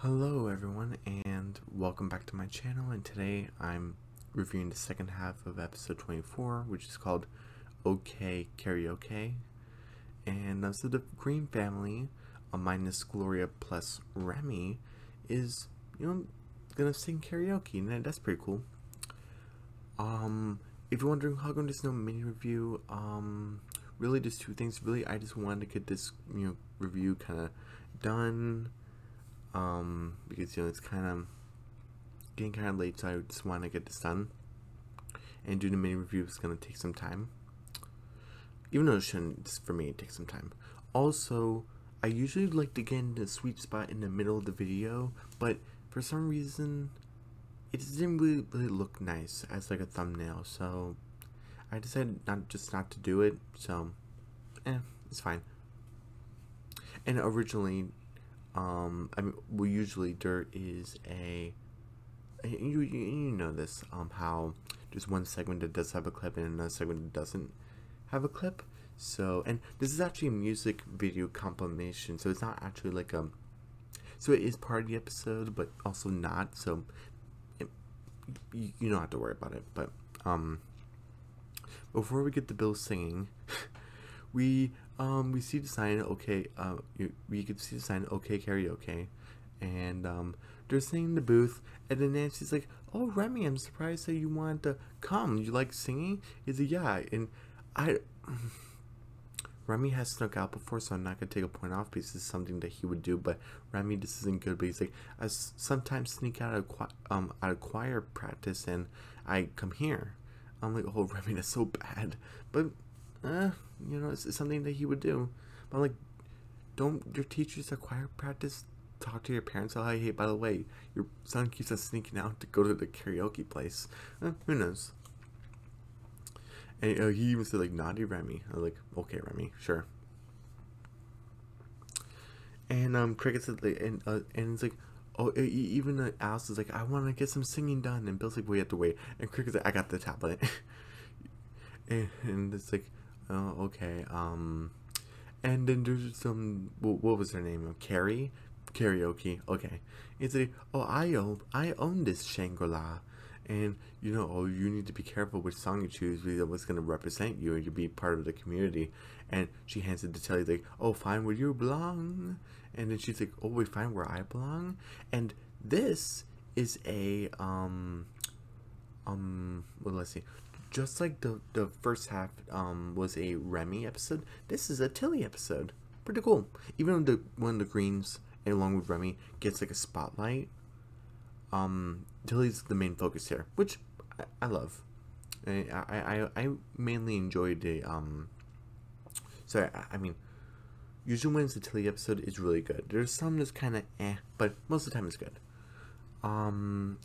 Hello everyone and welcome back to my channel, and today I'm reviewing the second half of episode 24, which is called OK Karaoke. And so the Green family, minus Gloria plus Remy, is, gonna sing karaoke, and that's pretty cool. If you're wondering how come there's no mini review, really just two things. Really, I just wanted to get this, review kind of done. Because it's kind of getting kind of late, so I just want to get this done. And doing the mini review is going to take some time, even though it shouldn't. For me, it takes some time. Also, I usually like to get in the sweet spot in the middle of the video, but for some reason, it just didn't really look nice as like a thumbnail. So I decided not to do it. So, it's fine. And originally, usually there is you know this, how there's one segment that does have a clip and another segment that doesn't have a clip. So, and this is actually a music video compilation, so it's not actually like so it is part of the episode, but also not, so you don't have to worry about it. But, before we get to Bill singing, we see the sign, okay, we could see the sign, OK Karaoke, and they're singing in the booth, and then Nancy's like, oh, Remy, I'm surprised that you want to come. You like singing? He's like, yeah. And Remy has snuck out before, so I'm not gonna take a point off because this is something that he would do, but Remy, this isn't good. But he's like, I sometimes sneak out of choir practice and I come here. I'm like, oh, Remy, that's so bad. But it's something that he would do. But I'm like, don't your teachers at choir practice talk to your parents? Oh, hey, by the way, your son keeps on sneaking out to go to the karaoke place. Who knows? And he even said, like, naughty Remy. I was like, okay, Remy, sure. And Cricket said, like, and it's like, oh, even Alice is like, I want to get some singing done. And Bill's like, we have to wait. And Cricket's like, I got the tablet. and it's like, oh, okay. And then there's some, what was her name? Karaoke. Okay. It's like, oh, I own this Shangri-La. And, oh, you need to be careful which song you choose, because what's going to represent you and to be part of the community. And she hands it to Telly, like, oh, find where you belong. And then she's like, oh, we find where I belong. And this is a, well, let's see. Just like the first half was a Remy episode, this is a Tilly episode. Pretty cool. Even though one of the Greens, along with Remy, gets like a spotlight, Tilly's the main focus here, which I love. I mainly enjoyed the sorry, I mean, usually when it's a Tilly episode, it's really good. There's some that's kind of but most of the time it's good. And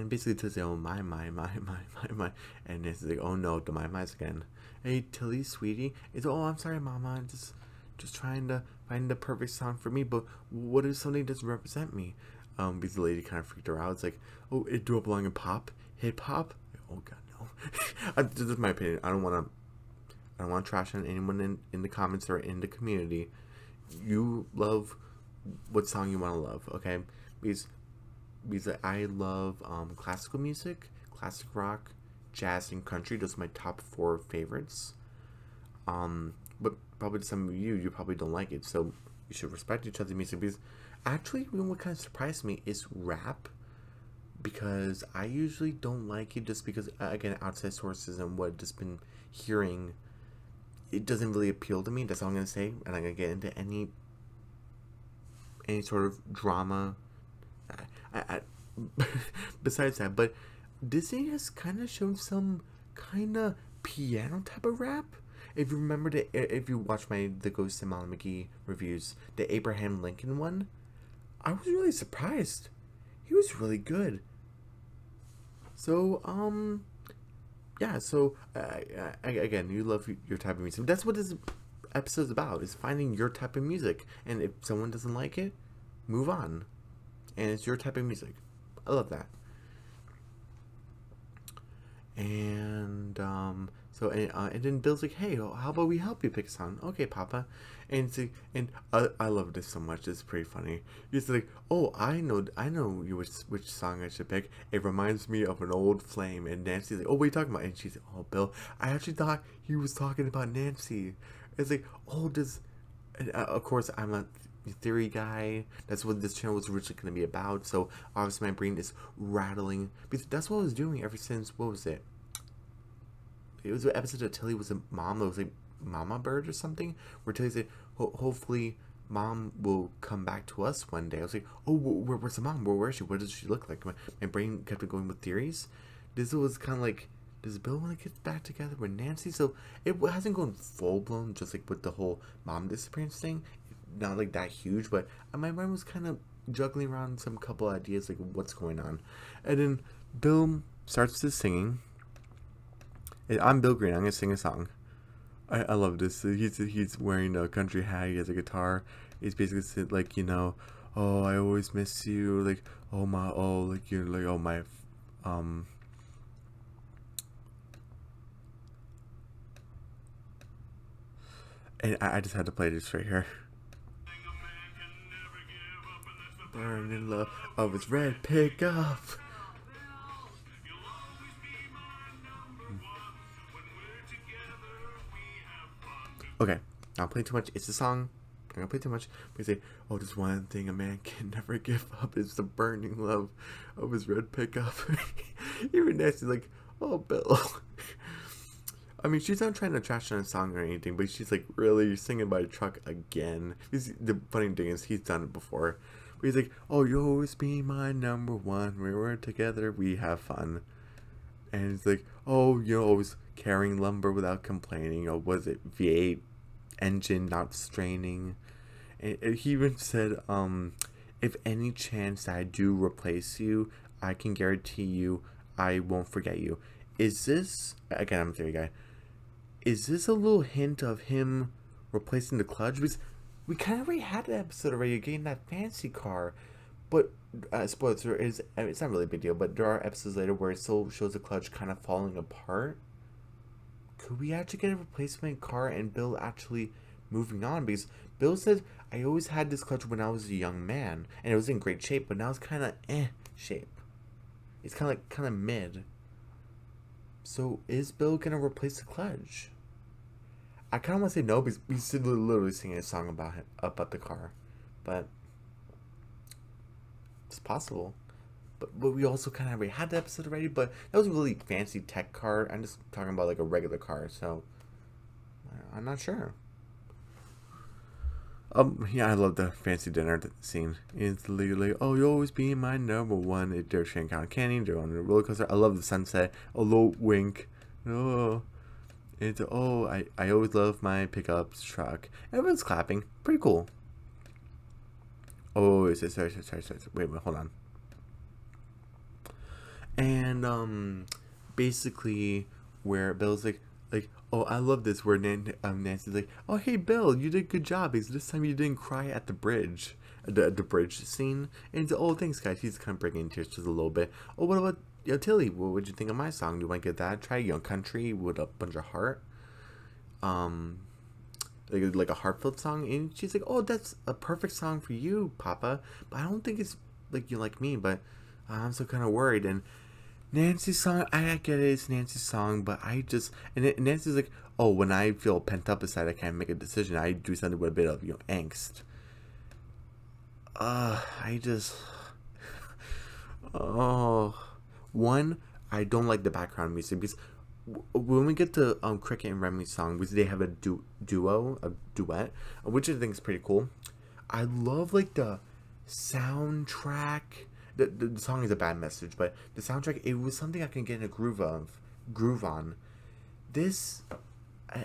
basically Tilly's like, oh, my, and it's like, oh no, the my's again. Hey, Tilly, sweetie. It's, oh, I'm sorry, Mama, I'm just trying to find the perfect song for me, but what if something doesn't represent me? Because the lady kind of freaked her out. It's like, oh, do it belong in pop? Hip hop? Oh god, no. This is my opinion. I don't want to trash on anyone in the comments or in the community. You love what song you want to love, okay? Because I love classical music, classic rock, jazz, and country. Those are my top 4 favorites. But probably to some of you probably don't like it, so you should respect each other's music. Because actually, what kind of surprised me is rap, because I usually don't like it, just because, again, outside sources and what I've just been hearing, it doesn't really appeal to me. That's all I'm gonna say. And I'm gonna get into any sort of drama. Besides that, but Disney has kind of shown some kind of piano type of rap. If you remember, if you watch the Ghost and Molly McGee reviews, the Abraham Lincoln one, I was really surprised. He was really good. So yeah. So again, you love your type of music. That's what this episode's about: is finding your type of music. And if someone doesn't like it, move on. And it's your type of music. I love that. And So and then Bill's like, hey, how about we help you pick a song? Okay, Papa. And it's like, and I love this so much. It's pretty funny. He's like, oh, I know you which song I should pick. It reminds me of an old flame. And Nancy's like, oh, what are you talking about? And she's like, oh, Bill, I actually thought he was talking about Nancy. It's like, oh, does, and, of course I'm a theory guy. That's what this channel was originally going to be about. So obviously my brain is rattling because that's what I was doing ever since. What was it? It was an episode of Tilly was a mom that was like Mama Bird or something, where Tilly said, hopefully Mom will come back to us one day. I was like, oh, where's the mom? Where is she? What does she look like? My brain kept going with theories. This was kind of like, does Bill want to get back together with Nancy? So it hasn't gone full blown, just like with the whole mom disappearance thing. Not like that huge, but my brain was kind of juggling around some couple ideas, like what's going on. And then Bill starts to singing. I'm Bill Green. I'm gonna sing a song. I love this. He's wearing a country hat. He has a guitar. He's basically said like, you know, oh, I always miss you. Like, oh my, oh, like you're like, oh my, and I just had to play this right here. Burning love of his red pickup. Okay, I'll play too much. It's a song. I'm gonna play too much. But say, oh, there's one thing a man can never give up is the burning love of his red pickup. Even Nancy's like, oh, Bill. I mean, she's not trying to trash on a song or anything, but she's like, really singing by a truck again. The funny thing is, he's done it before. But he's like, oh, you'll always be my number one. When we're together, we have fun. And it's like, oh, you're always carrying lumber without complaining. Or was it V8 engine not straining? And he even said, if any chance I do replace you, I can guarantee you I won't forget you. Is this, again, I'm a theory guy, is this a little hint of him replacing the clutch? Because we kind of already had an episode already getting that fancy car. But, spoilers, it's not really a big deal, but there are episodes later where it still shows the clutch kind of falling apart. Could we actually get a replacement car and Bill actually moving on? Because Bill said, I always had this clutch when I was a young man, and it was in great shape, but now it's kind of shape. It's kind of mid. So, is Bill going to replace the clutch? I kind of want to say no, because he's literally singing a song about the car. But it's possible. But we also kind of already had the episode already, but that was a really fancy tech car. I'm just talking about like a regular car, so I'm not sure. Yeah, I love the fancy dinner scene. It's literally, oh, you'll always be my number one. They're Shanghai Canyon, they're on the roller coaster. I love the sunset. A little wink. Oh, it's, oh, I always love my pickups truck. Everyone's clapping. Pretty cool. Oh, sorry. Wait, hold on. And basically, where Bill's like, oh, I love this. Where Nancy's like, oh, hey, Bill, you did a good job. Because this time you didn't cry at the bridge, the bridge scene. And oh, thanks, guys. He's kind of breaking into tears just a little bit. Oh, what about Tilly? What would you think of my song? Do you want to get that? Try Young Country with a bunch of heart. Like a heartfelt song. And she's like, oh, that's a perfect song for you, Papa. But I don't think it's like you like me. But I'm still kind of worried. And Nancy's song, I get it, it's Nancy's song, but I just, and Nancy's like, oh, when I feel pent up inside, I can't make a decision. I do something with a bit of, angst. I just, oh, one, I don't like the background music, because when we get to Cricket and Remy's song, because they have a duet, which I think is pretty cool. I love, like, the soundtrack. The song is a bad message, but the soundtrack, it was something I can get in a groove on. This,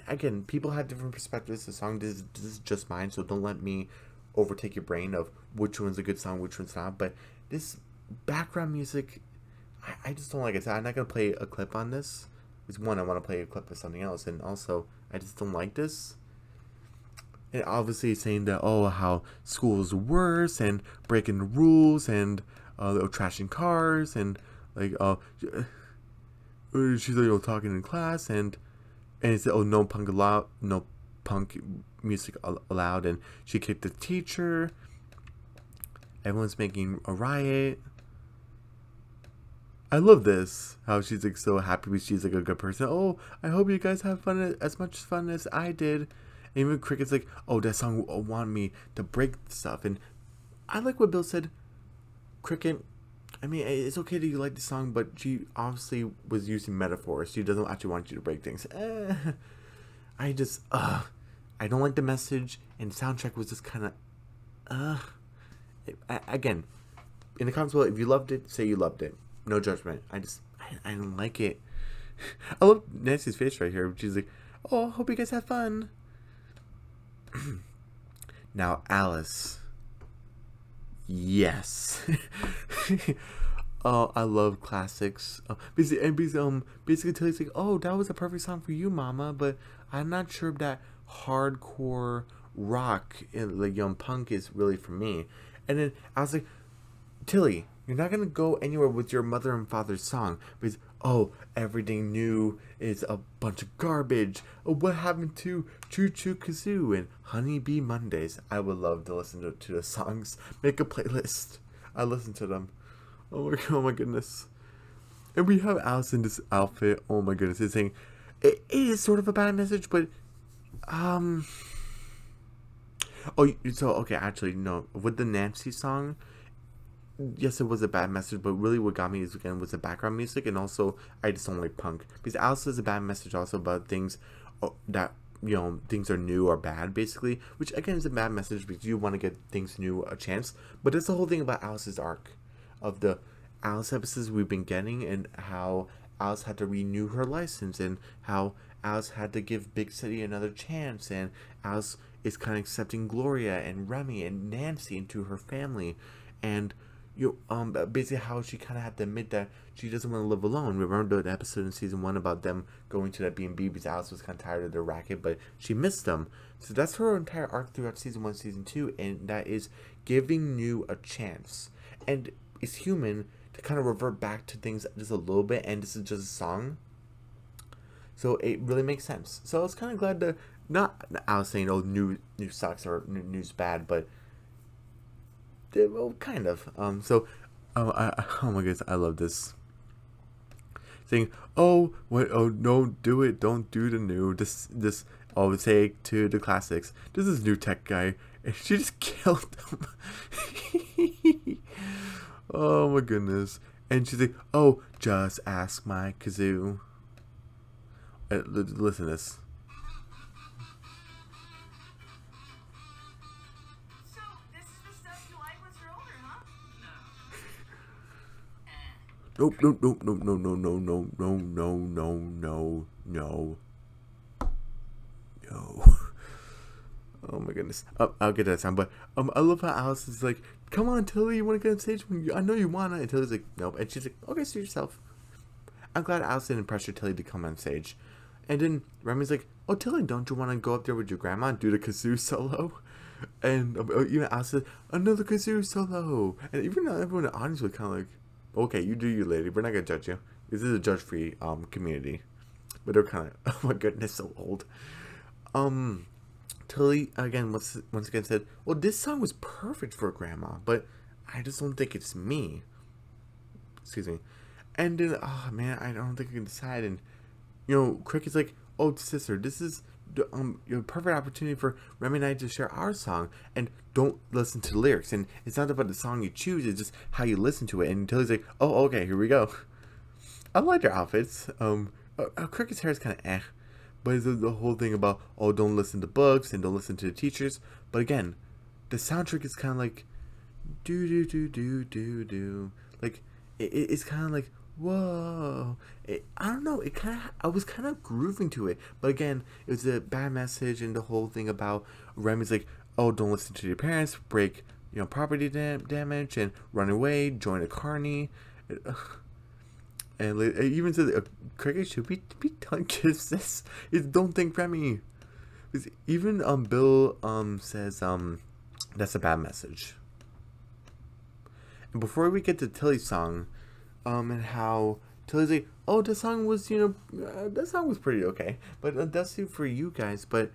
again, people have different perspectives. The song, this is just mine, so don't let me overtake your brain of which one's a good song, which one's not. But this background music, I just don't like it. So I'm not going to play a clip on this. Because one, I want to play a clip of something else, and also, I just don't like this. And obviously saying that, oh, how school's worse, and breaking the rules, and trashing cars, and like she's like, talking in class, and and it said, "Oh, no punk allowed, no punk music allowed," and she kicked the teacher. Everyone's making a riot. I love this. How she's like so happy because she's like a good person. Oh, I hope you guys have fun, as much fun as I did. And even Cricket's like, oh, that song wanted me to break stuff. And I like what Bill said. Cricket, I mean, it's okay that you like the song, but she obviously was using metaphors. She doesn't actually want you to break things. I just, I don't like the message. And the soundtrack was just kind of, again, in the comments below, if you loved it, say you loved it. No judgment. I don't like it. I love Nancy's face right here. She's like, oh, hope you guys have fun. Now, Alice. Yes. Oh, I love classics. Basically, Tilly's like, oh, that was a perfect song for you, Mama, but I'm not sure if that hardcore rock, like young punk, is really for me. And then I was like, Tilly, you're not gonna go anywhere with your mother and father's song because, oh, everything new is a bunch of garbage. Oh, what happened to Choo Choo Kazoo and Honeybee Mondays? I would love to listen to the songs. Make a playlist. I listen to them. Oh my goodness. And we have Alice in this outfit. Oh my goodness. It's saying it is sort of a bad message, but oh, so okay, actually no. With the Nancy song, yes, it was a bad message, but really what got me this weekend was the background music, and also I just don't like punk because Alice is a bad message also about things that, you know, things are new or bad basically, which again is a bad message because you want to get things new a chance. But that's the whole thing about Alice's arc of the Alice episodes we've been getting, and how Alice had to renew her license, and how Alice had to give Big City another chance, and Alice is kind of accepting Gloria and Remy and Nancy into her family, and basically how she kind of had to admit that she doesn't want to live alone. Remember the episode in season 1 about them going to that B&B because Alice was kind of tired of their racket, but she missed them. So that's her entire arc throughout season 1, season 2, and that is giving new a chance. And it's human to kind of revert back to things just a little bit, and this is just a song. So it really makes sense. So I was kind of glad to, not Alice saying, oh, new sucks or new's bad, but well, kind of. Oh my goodness, I love this. Saying, oh, what? Oh, no, do it. Don't do the new. This. Oh, take to the classics. This is new tech guy, and she just killed him. Oh my goodness. And she's like, oh, just ask my kazoo. Listen to this. So, this is the stuff you like once you're older, huh? Nope, nope, nope, nope, no, no, no, no, no, no, no, no, no. No. Oh my goodness. I'll get that sound, but I love how Alice is like, come on, Tilly, you want to get on stage? I know you want to. And Tilly's like, nope. And she's like, okay, suit yourself. I'm glad Alice didn't pressure Tilly to come on stage. And then Remy's like, oh, Tilly, don't you want to go up there with your grandma and do the kazoo solo? And even Alice said, another kazoo solo. And even everyone in the audience was kind of like, okay, you do you, lady. We're not going to judge you. This is a judge-free community. But they're kind of, oh my goodness, so old. Tilly, again, once again said, well, this song was perfect for grandma, but I just don't think it's me. Excuse me. And then, oh man, I don't think I can decide. And, you know, Cricket's like, oh, sister, this is your perfect opportunity for Remy and I to share our song. And don't listen to the lyrics. And it's not about the song you choose, it's just how you listen to it. And Tilly's like, oh, okay, here we go. I like their outfits. Cricket's hair is kind of eh. But it's the whole thing about, oh, don't listen to books and don't listen to the teachers. But again, the soundtrack is kind of like, do. Like, it's kind of like, whoa. I don't know. I was kind of grooving to it. But again, it was a bad message, and the whole thing about Remy's like, oh, don't listen to your parents, break, you know, property damage, and run away, join a carny. And it even says, Cricket, should we be telling kids this? Don't think Remy. Even Bill says that's a bad message. And before we get to Tilly's song, and how Tilly's like, oh, the song was, that song was pretty okay, but that's it for you guys. But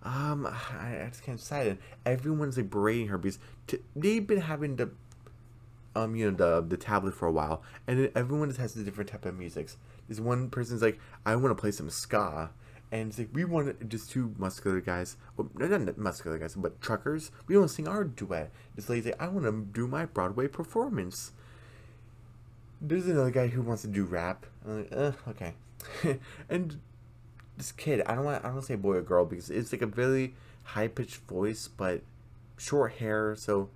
I just can't decide. And everyone's like berating her because they've been having the tablet for a while, and then everyone just has a different type of music. This one person's like, I want to play some ska, and it's like, we want just two muscular guys, well, not muscular guys, but truckers. We want to sing our duet. This lady's like, I want to do my Broadway performance. There's another guy who wants to do rap. I'm like, okay. And this kid, I don't want to say boy or girl because it's like a really high pitched voice, but short hair, so,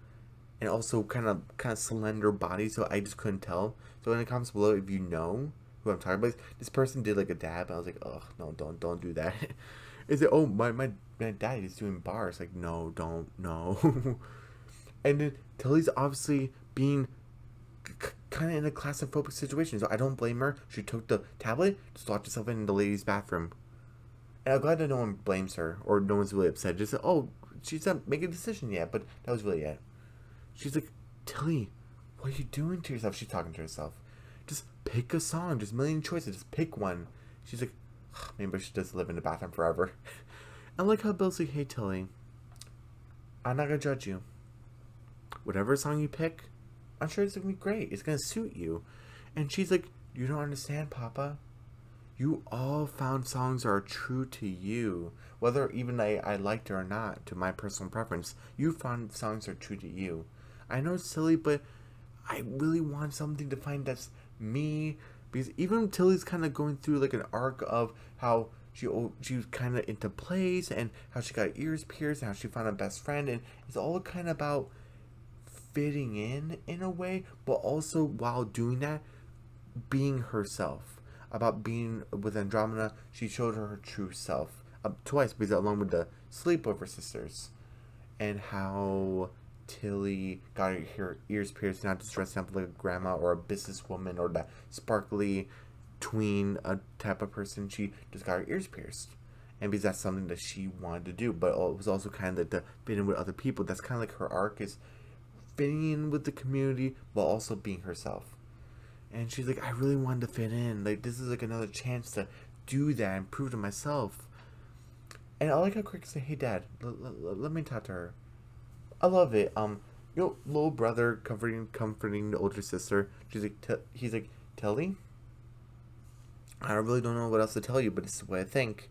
and also kind of slender body, so I just couldn't tell. So in the comments below, if you know who I'm talking about, this person did like a dab. I was like, oh no, don't do that. Is it? Oh, my dad is doing bars. Like, no, don't, no. And then Tilly's obviously being kind of in a claustrophobic situation, so I don't blame her. She took the tablet, just locked herself in the ladies' bathroom. And I'm glad that no one blames her, or no one's really upset. Just, oh, she's not making a decision yet, but that was really it. She's like, Tilly, what are you doing to yourself? She's talking to herself. Just pick a song. There's a million choices. Just pick one. She's like, maybe she does live in the bathroom forever. I like how Bill's like, hey, Tilly, I'm not going to judge you. Whatever song you pick, I'm sure it's going to be great. It's going to suit you. And she's like, you don't understand, Papa. You all found songs that are true to you. Whether even I liked it or not, to my personal preference, you found songs that are true to you. I know it's silly, but I really want something to find that's me. Because even Tilly's kind of going through like an arc of how she was kind of into plays and how she got ears pierced and how she found a best friend. And it's all kind of about fitting in a way, but also while doing that, being herself. About being with Andromeda, she showed her true self twice, because along with the sleepover sisters, and how Tilly got her ears pierced, not just dressing up like a grandma or a businesswoman or that sparkly tween type of person. She just got her ears pierced, and because that's something that she wanted to do, but it was also kind of like to fit in with other people. That's kind of like her arc, is fitting in with the community while also being herself. And she's like, I really wanted to fit in. Like, this is like another chance to do that and prove to myself. And I like how Cricket said, hey, Dad, let me talk to her. I love it. Little brother comforting the older sister. He's like, Tilly, I really don't know what else to tell you, but this is what I think.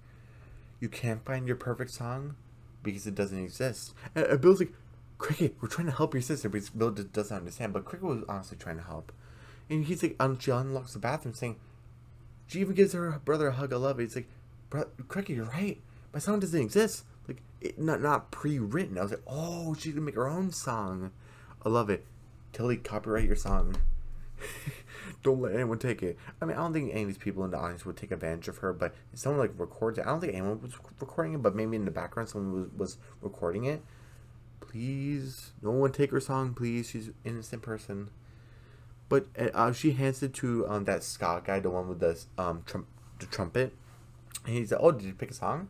You can't find your perfect song because it doesn't exist. And Bill's like, Cricket, we're trying to help your sister, because Bill doesn't understand. But Cricket was honestly trying to help. And he's like, she unlocks the bathroom, saying, she even gives her brother a hug. I love it. It's like, Cricket, you're right. My song doesn't exist. Like, not pre-written. I was like, oh, she's gonna make her own song. I love it. Tilly, copyright your song. Don't let anyone take it. I mean, I don't think any of these people in the audience would take advantage of her, but if someone like records it, I don't think anyone was recording it, but maybe in the background someone was recording it. Please, no one take her song, please. She's an innocent person. But she hands it to that ska guy, the one with the trumpet. And he's like, oh, did you pick a song?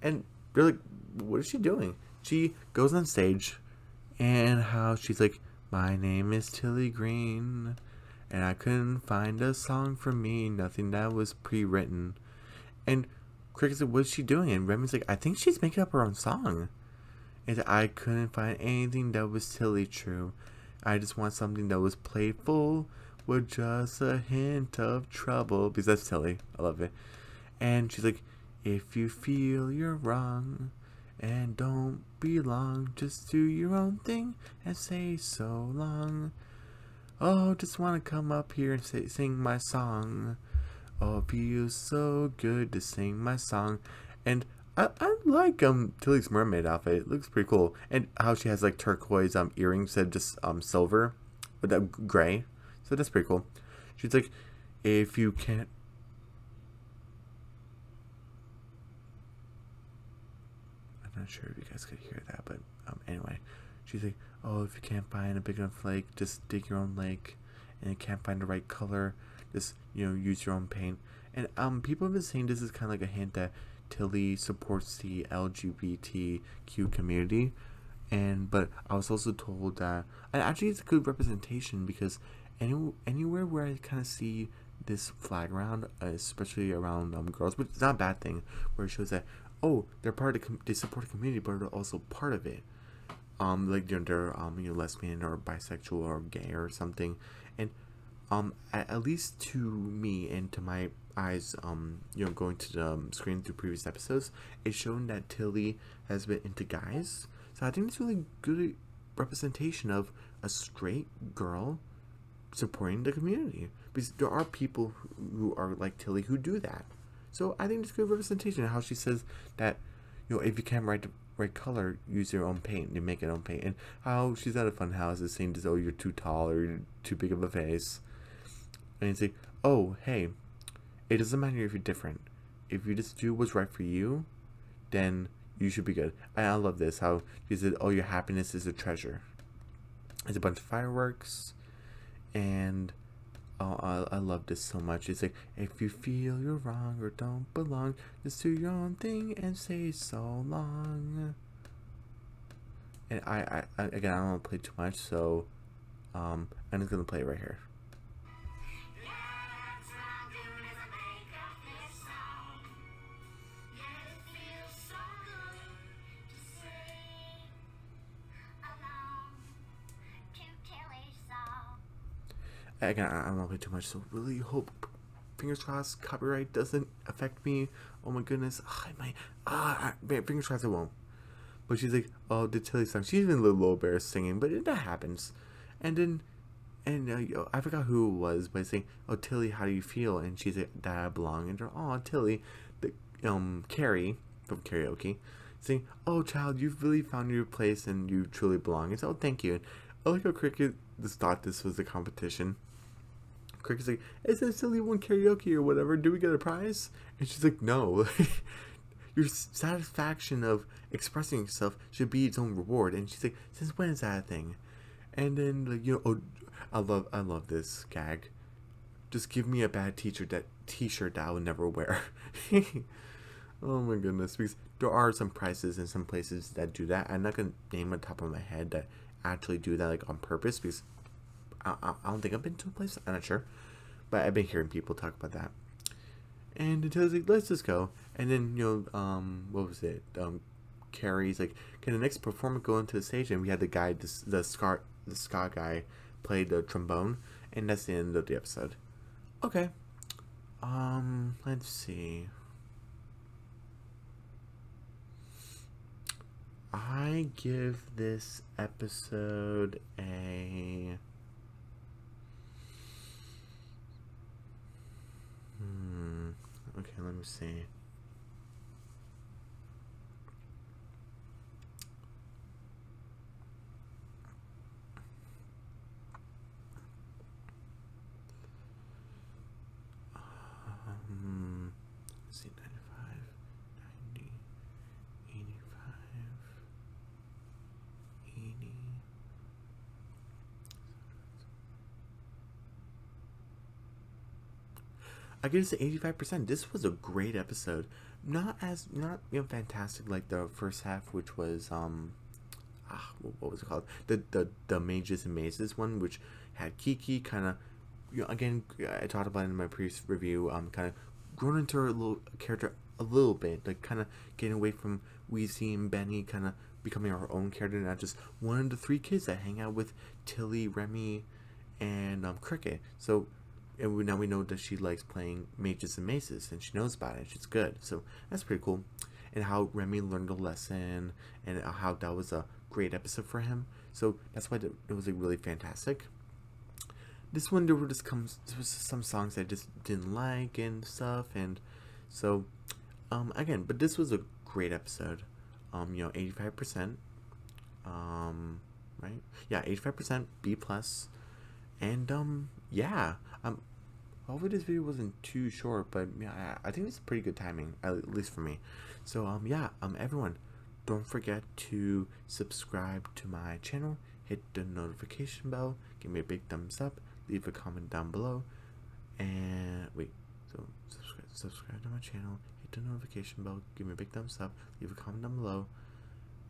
And they're like, what is she doing? She goes on stage, and how she's like, my name is Tilly Green, and I couldn't find a song for me, nothing that was pre-written. And Cricket's like, what's she doing? And Remy's like, I think she's making up her own song. And I couldn't find anything that was Tilly true. I just want something that was playful with just a hint of trouble. Because that's Tilly. I love it. And she's like, if you feel you're wrong and don't belong, just do your own thing and say so long. Oh, just want to come up here and sing my song. Oh, it feels so good to sing my song. And I like Tilly's mermaid outfit. It looks pretty cool. And how she has like turquoise earrings instead of just silver, but that gray. So that's pretty cool. She's like, if you can't. I'm not sure if you guys could hear that, but anyway, she's like, oh, if you can't find a big enough lake, just dig your own lake. And you can't find the right color, just use your own paint. And people have been saying this is kind of like a hint that Tilly supports the LGBTQ community, but I was also told that, and actually it's a good representation, because anywhere where I kind of see this flag around, especially around girls, which is not a bad thing, where it shows that, oh, they're part of they support the community, but they're also part of it. Like, they're lesbian or bisexual or gay or something, and at least to me and to my eyes, going to the screen through previous episodes, it's shown that Tilly has been into guys. So I think it's really good representation of a straight girl supporting the community, because there are people who are like Tilly who do that. So I think it's good representation. How she says that, if you can't write the right color, use your own paint. You make your own paint. And how she's at a fun house is saying, "Oh, you're too tall or you're too big of a face." And it's like, "Oh, hey, it doesn't matter if you're different. If you just do what's right for you, then you should be good." And I love this. How she said, "Oh, your happiness is a treasure." It's a bunch of fireworks, and I love this so much. It's like, if you feel you're wrong or don't belong, just do your own thing and say so long. And I again, I don't want to play too much, so I'm just gonna play it right here. Again, I don't want to play too much, so really hope, fingers crossed, copyright doesn't affect me. Oh my goodness, I might, fingers crossed it won't. But she's like, "Oh, the Tilly song." She's even a little embarrassed singing, but that happens. And then, I forgot who it was, but saying, "Oh, Tilly, how do you feel?" And she's like, "That I belong." And they're, "Oh, Tilly," the Carrie from Karaoke, saying, "Oh, child, you've really found your place and you truly belong." And so, "Oh, thank you." And I like how Cricket just thought this was a competition. Cricket's like, "It says Tilly won karaoke or whatever. Do we get a prize?" And she's like, "No." Your satisfaction of expressing yourself should be its own reward. And she's like, "Since when is that a thing?" And then, like, oh, I love this gag. "Just give me a bad T-shirt that I would never wear." Oh my goodness, because there are some prices in some places that do that. I'm not gonna name on top of my head that actually do that, like, on purpose, because I don't think I've been to a place. I'm not sure, but I've been hearing people talk about that. And Tilly's like, "Let's just go." And then, what was it? Carrie's like, "Can the next performer go into the stage?" And we had the guy, the ska guy, play the trombone, and that's the end of the episode. Okay. Let's see. I give this episode a... Okay, let me see. Let's see, 95, 90, 85, 80. I guess 85%. This was a great episode. Not fantastic like the first half, which was what was it called? The Mages and Mazes one, which had Kiki kind of, again, I talked about it in my previous review, kind of grown into her little character a little bit, like kind of getting away from Weezy and Benny, kind of becoming her own character, not just one of the three kids that hang out with Tilly, Remy, and Cricket. So, and now we know that she likes playing Mages and Mazes, and she knows about it. She's good, so that's pretty cool. And how Remy learned a lesson, and how that was a great episode for him. So that's why it was, like, really fantastic. This one, there was some songs I just didn't like and stuff, and so again, but this was a great episode. 85%. Right? Yeah, 85% B plus, and yeah. Hopefully this video wasn't too short, but yeah, I think it's pretty good timing, at least for me. So yeah, everyone, don't forget to subscribe to my channel, hit the notification bell, give me a big thumbs up, leave a comment down below, and so subscribe to my channel, hit the notification bell, give me a big thumbs up, leave a comment down below,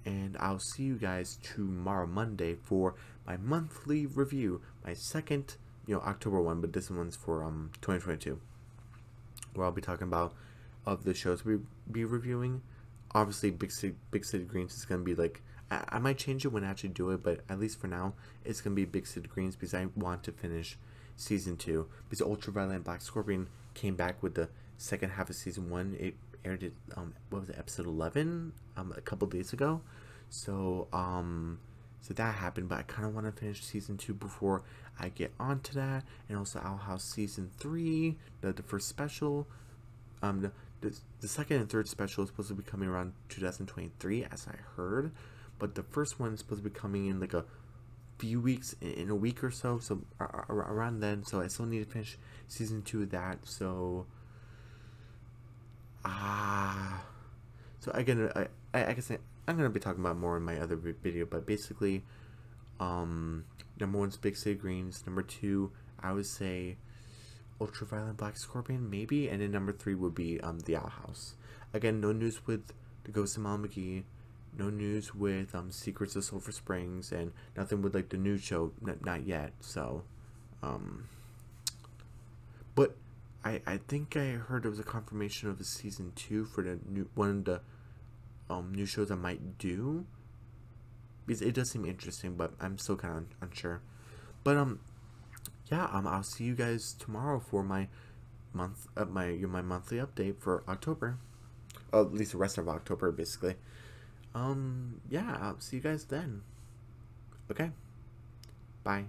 and I'll see you guys tomorrow, Monday, for my monthly review, my second October 1, but this one's for 2022, where I'll be talking about of the shows we be reviewing. Obviously, Big City Greens is gonna be like, I might change it when I actually do it, but at least for now, it's gonna be Big City Greens because I want to finish season 2. Because Ultraviolet and Black Scorpion came back with the second half of season 1. It aired it what was it, episode 11 a couple days ago. So so that happened, but I kind of want to finish season 2 before I get onto that. And also Owl House season 3, the first special. The second and third special is supposed to be coming around 2023, as I heard, but the first one is supposed to be coming in like a few weeks, in a week or so, so around then. So I still need to finish season 2 of that. So so again, I guess I'm gonna be talking about more in my other video, but basically, number 1's Big City Greens. Number 2, I would say Ultraviolet Black Scorpion, maybe, and then number 3 would be the Owl House. Again, no news with the Ghost of Mom McGee, no news with Secrets of Sulphur Springs, and nothing with like the new show, not yet. So, but I think I heard there was a confirmation of a season 2 for the new one of the new shows I might do, because it does seem interesting, but I'm still kind of unsure. But yeah, I'll see you guys tomorrow for my my monthly update for October, at least the rest of October, basically. Yeah, I'll see you guys then. Okay, bye.